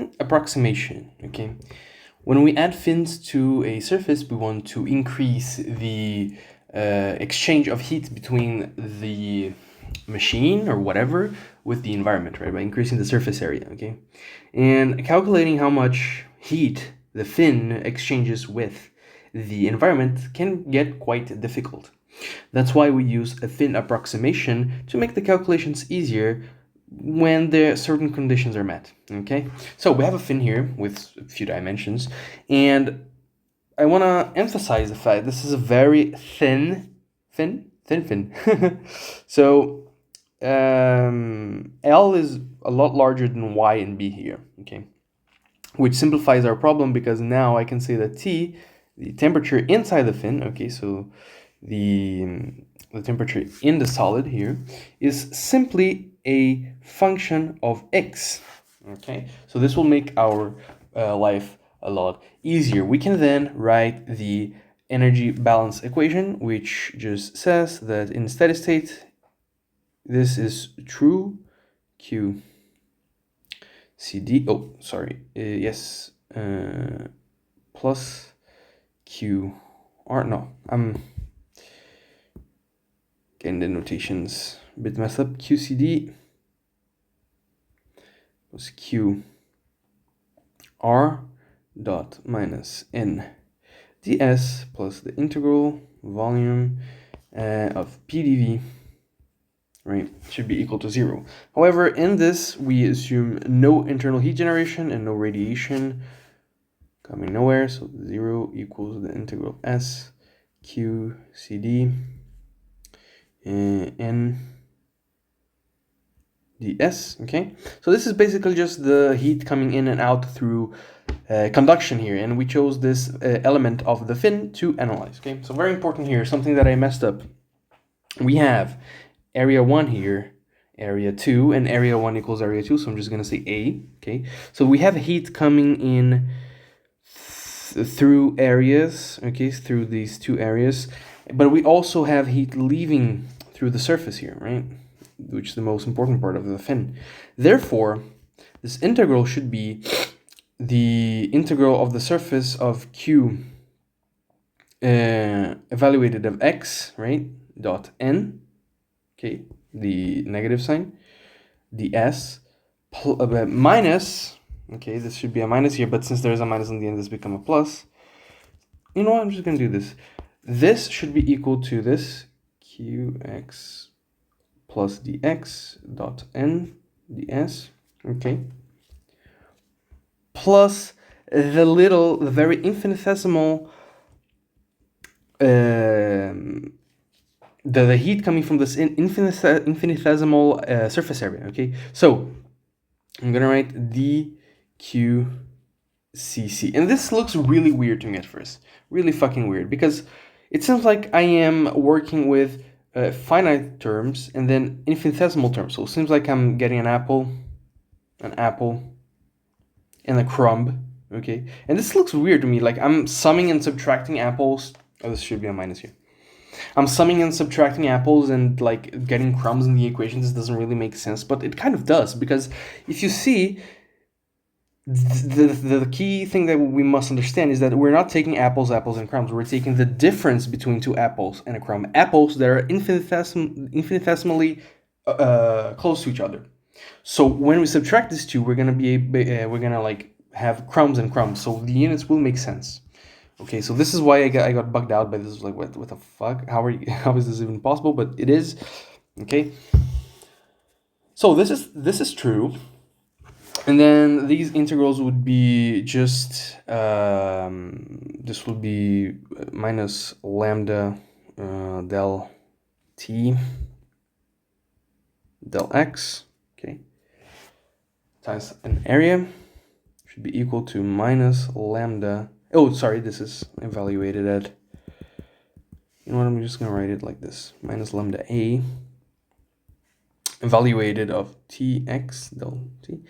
fin approximation, okay? When we add fins to a surface, we want to increase the exchange of heat between the machine or whatever with the environment, right? By increasing the surface area, okay? And calculating how much heat the fin exchanges with the environment can get quite difficult. That's why we use a fin approximation to make the calculations easier when the certain conditions are met, okay? So we have a fin here with a few dimensions, and I want to emphasize the fact this is a very thin fin. So L is a lot larger than Y and B here, okay? Which simplifies our problem because now I can say that T, the temperature inside the fin, okay, so the temperature in the solid here is simply a function of X, okay? So this will make our life a lot easier. We can then write the energy balance equation, which just says that in steady state, this is true, Q CD, oh, sorry, yes, plus Q R, no, I'm getting the notations a bit messed up, QCD plus Q R dot minus N ds plus the integral volume of PdV, right, should be equal to 0. However, in this, we assume no internal heat generation and no radiation coming nowhere, so 0 equals the integral of S Q CD N ds, okay? So this is basically just the heat coming in and out through conduction here, and we chose this element of the fin to analyze, okay? So very important here, something that I messed up. We have area 1 here, area 2, and area 1 equals area 2, so I'm just going to say A, okay? So we have heat coming in through areas, okay, through these two areas, but we also have heat leaving through the surface here, right, which is the most important part of the fin. Therefore, this integral should be the integral of the surface of Q evaluated of X, right, dot N, okay, the negative sign, ds, minus, okay, this should be a minus here, but since there's a minus on the end, this become a plus. You know what, I'm just going to do this. This should be equal to this, qx plus dx dot n ds, okay, plus the very infinitesimal, the heat coming from this infinitesimal surface area, okay? So I'm gonna write dqcc, and this looks really weird to me at first, really fucking weird, because it seems like I am working with finite terms and then infinitesimal terms. So it seems like I'm getting an apple, and a crumb, okay? And this looks weird to me, like I'm summing and subtracting apples. Oh, this should be a minus here. I'm summing and subtracting apples and like getting crumbs in the equation. This doesn't really make sense, but it kind of does, because if you see, the key thing that we must understand is that we're not taking apples, and crumbs. We're taking the difference between two apples and a crumb. Apples that are infinitesimally close to each other. So when we subtract these two, we're gonna like have crumbs and crumbs. So the units will make sense. Okay, so this is why I got bugged out by this. Like, what the fuck? How is this even possible? But it is. Okay. So this is true. And then these integrals would be just, this would be minus lambda del t del x, okay, times an area should be equal to minus lambda, oh, sorry, this is evaluated at, you know what, I'm just going to write it like this, minus lambda a evaluated of tx del t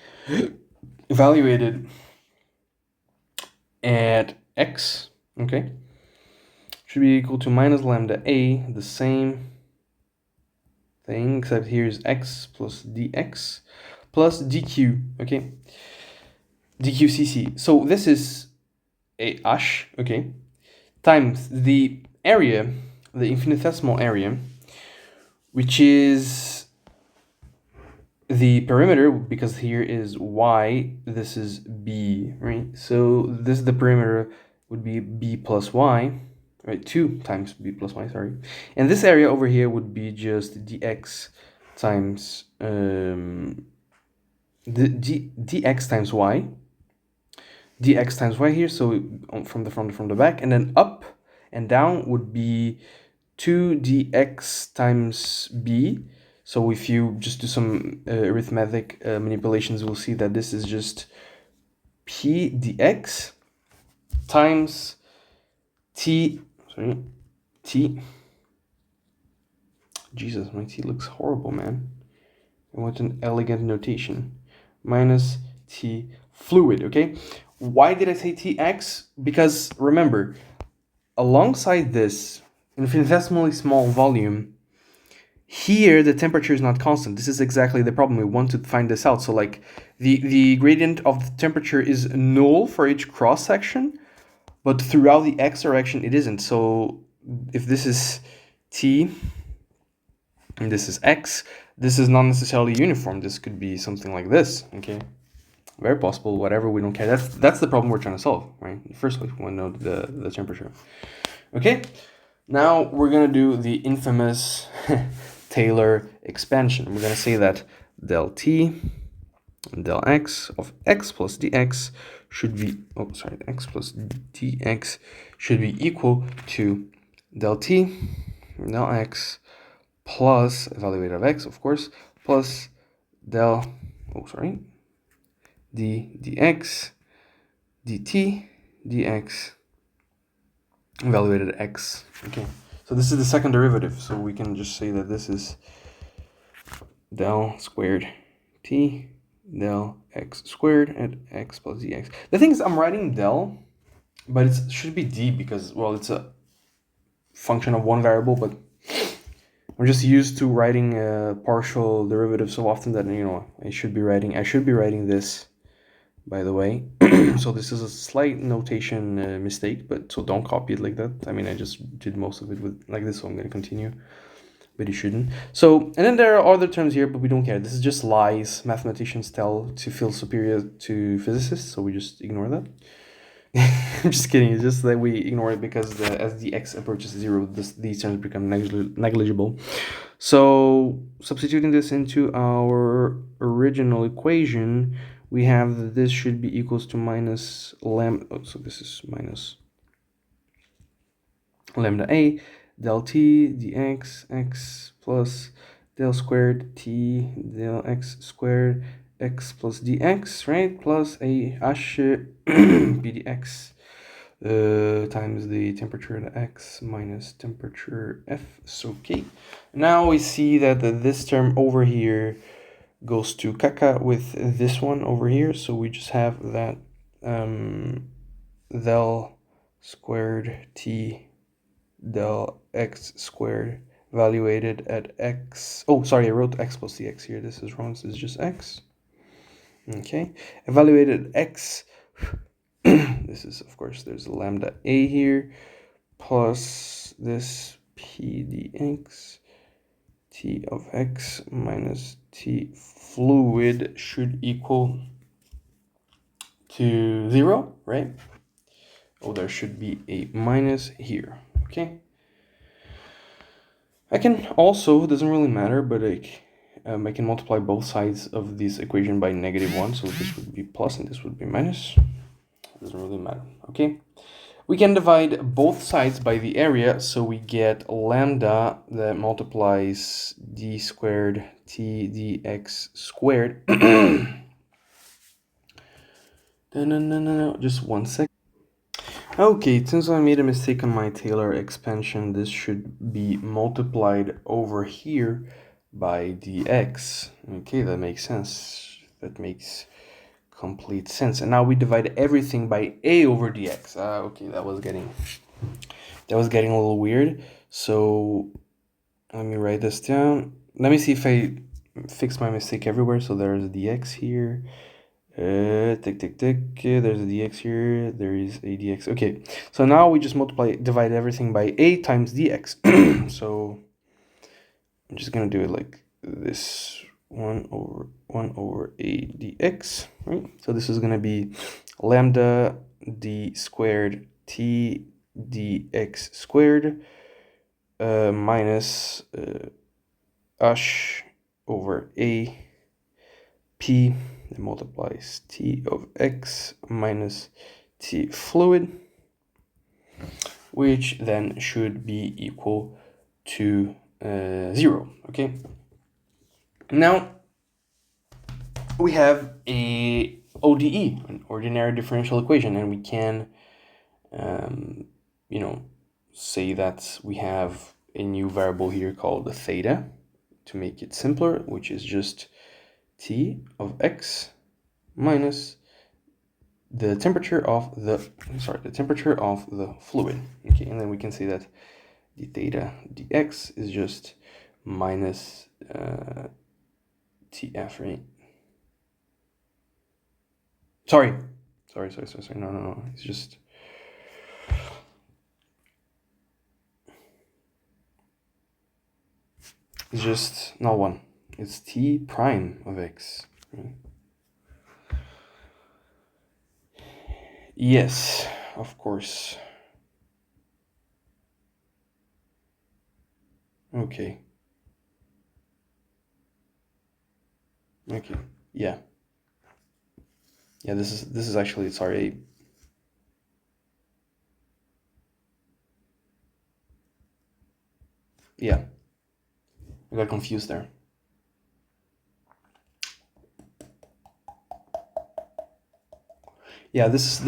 evaluated at x, okay, should be equal to minus lambda a, the same thing, except here is x plus dx plus dq, okay. dqcc. So this is a ash, okay, times the area, the infinitesimal area, which is the perimeter, because here is y, this is b, right? So this is the perimeter, would be b plus y, right? 2 times b plus y, sorry. And this area over here would be just dx times dx times y, dx times y here, so from the back, and then up and down would be 2dx times b. So if you just do some arithmetic manipulations, we'll see that this is just p dx times t, Jesus, my t looks horrible, man. I want an elegant notation. Minus t fluid, okay? Why did I say tx? Because remember, alongside this infinitesimally small volume, here the temperature is not constant. This is exactly the problem. We want to find this out. So like the gradient of the temperature is null for each cross section, but throughout the x direction it isn't. So if this is t and this is x, this is not necessarily uniform. This could be something like this, okay? Very possible, whatever, we don't care. That's the problem we're trying to solve, right? In the first place, we want to know the temperature. Okay, now we're gonna do the infamous Taylor expansion. We're gonna say that del t del x of x plus dx should be, x plus dx should be equal to del t del x plus evaluate of x, of course, plus del dx dt dx evaluated x. Okay, so this is the second derivative, so we can just say that this is del squared t del x squared at x plus dx. The thing is, I'm writing del, but it should be d because, well, it's a function of one variable, but I'm just used to writing a partial derivative so often that, you know, I should be writing this, by the way. So this is a slight notation mistake, but so don't copy it like that. I mean, I just did most of it with like this, so I'm going to continue, but you shouldn't. So, and then there are other terms here, but we don't care. This is just lies mathematicians tell to feel superior to physicists, so we just ignore that. I'm just kidding. It's just that we ignore it because as the x approaches 0, these terms become negligible. So substituting this into our original equation, we have that this should be equals to minus lambda. Oh, so this is minus lambda a del t dx x plus del squared t del x squared x plus dx, right? Plus a h pdx times the temperature at x minus temperature f. So okay, now we see that this term over here goes to caca with this one over here, so we just have that del squared t del x squared evaluated at x. Oh, sorry, I wrote x plus dx here. This is wrong. This is just x. Okay, evaluated x. This is, of course, there's a lambda a here, plus this p dx t of x minus t fluid should equal to 0, right? Oh, there should be a minus here, okay? I can also, it doesn't really matter, but I can multiply both sides of this equation by -1, so this would be plus and this would be minus. It doesn't really matter, okay? We can divide both sides by the area, so we get lambda that multiplies d squared t dx squared. No, just 1 second. Okay, since I made a mistake on my Taylor expansion, this should be multiplied over here by dx. Okay, that makes sense. That makes complete sense. And now we divide everything by a over dx. Okay, that was getting a little weird. So let me write this down. Let me see if I fix my mistake everywhere. So there's dx here. Tick, tick, tick. There's a dx here. There is a dx. Okay, so now we just divide everything by a times dx. So I'm just gonna do it like this: 1 over a dx, right? So this is gonna be lambda d squared t dx squared minus h over a p that multiplies t of x minus t fluid, which then should be equal to 0. Okay, now we have a ODE, an ordinary differential equation, and we can say that we have a new variable here called theta to make it simpler, which is just t of x minus the temperature of the fluid. Okay, and then we can say that the theta dx is just minus tf, right? Sorry. No. It's just not 1. It's t prime of x. Right? Yes, of course. Okay. Yeah. This is actually, sorry. Yeah. I got confused there. Yeah, this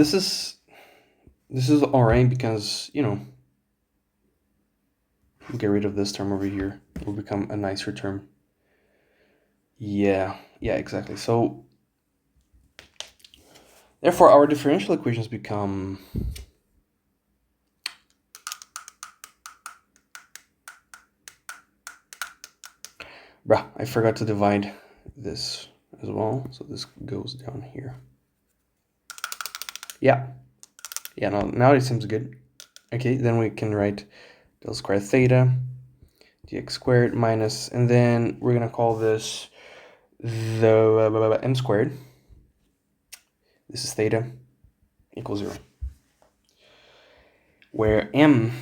is alright because, we'll get rid of this term over here. It will become a nicer term. Yeah, exactly. So therefore our differential equations become I forgot to divide this as well, so this goes down here. Yeah, now it seems good. Okay, then we can write del squared theta dx squared minus, and then we're gonna call this the m squared. This is theta equals 0, where m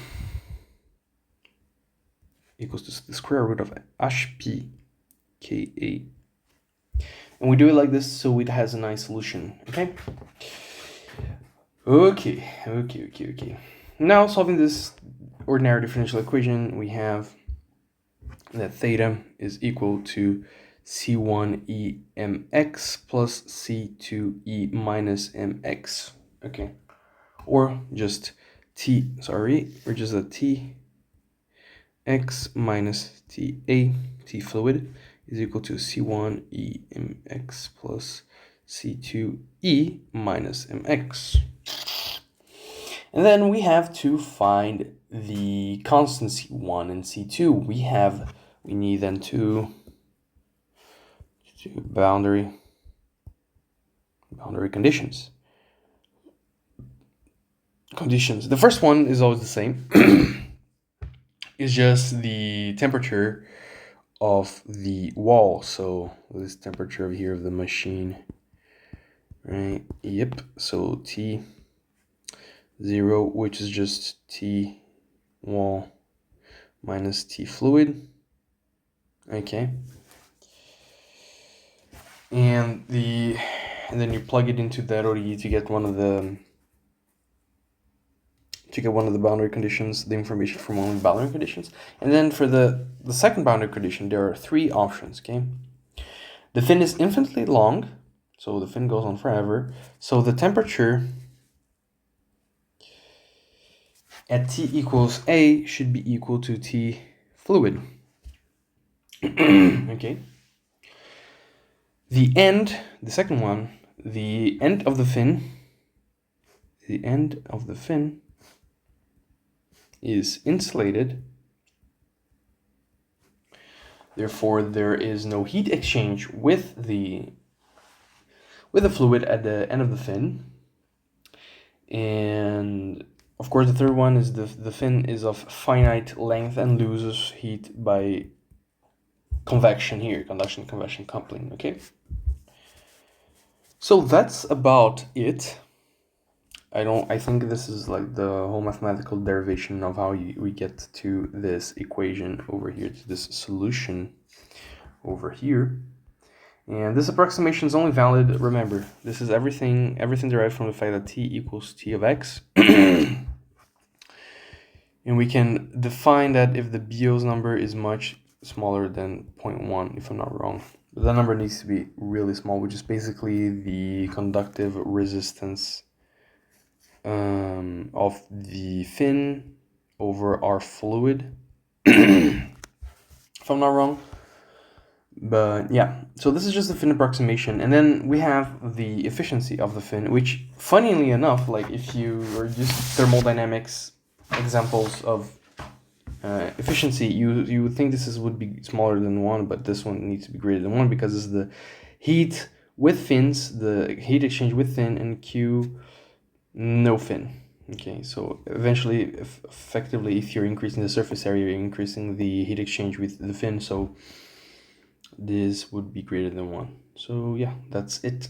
equals to the square root of hp ka. And we do it like this so it has a nice solution. Okay. Now, solving this ordinary differential equation, we have that theta is equal to c1e mx plus c2e minus mx. Okay, or just t x minus t fluid is equal to c1e mx plus c2e minus mx. And then we have to find the constant c1 and c2. We need then two boundary conditions. The first one is always the same. It's just the temperature of the wall. So this temperature over here of the machine, right? Yep. So T0, which is just T wall minus T fluid. Okay. And then you plug it into that ODE to get one of the boundary conditions, the information from one of the boundary conditions. And then for the second boundary condition, there are 3 options, okay? The fin is infinitely long, so the fin goes on forever. So the temperature at T equals A should be equal to T fluid. Okay. The second one, the end of the fin is insulated. Therefore, there is no heat exchange with the with a fluid at the end of the fin. And of course, the third one is the fin is of finite length and loses heat by convection here, convection coupling, okay? So that's about it. I think this is like the whole mathematical derivation of how we get to this equation over here, to this solution over here. And this approximation is only valid, remember, this is everything derived from the fact that t equals t of x. And we can define that if the Biot's number is much smaller than 0.1, if I'm not wrong. But that number needs to be really small, which is basically the conductive resistance of the fin over our fluid, if I'm not wrong. But yeah, so this is just the fin approximation, and then we have the efficiency of the fin, which, funnily enough, like if you were just thermodynamics examples of efficiency, you would think this would be smaller than 1, but this one needs to be greater than 1 because it's the heat with fins, the heat exchange with fin, and Q no fin. Okay, so eventually, effectively, if you're increasing the surface area, you're increasing the heat exchange with the fin, so this would be greater than 1. So yeah, that's it.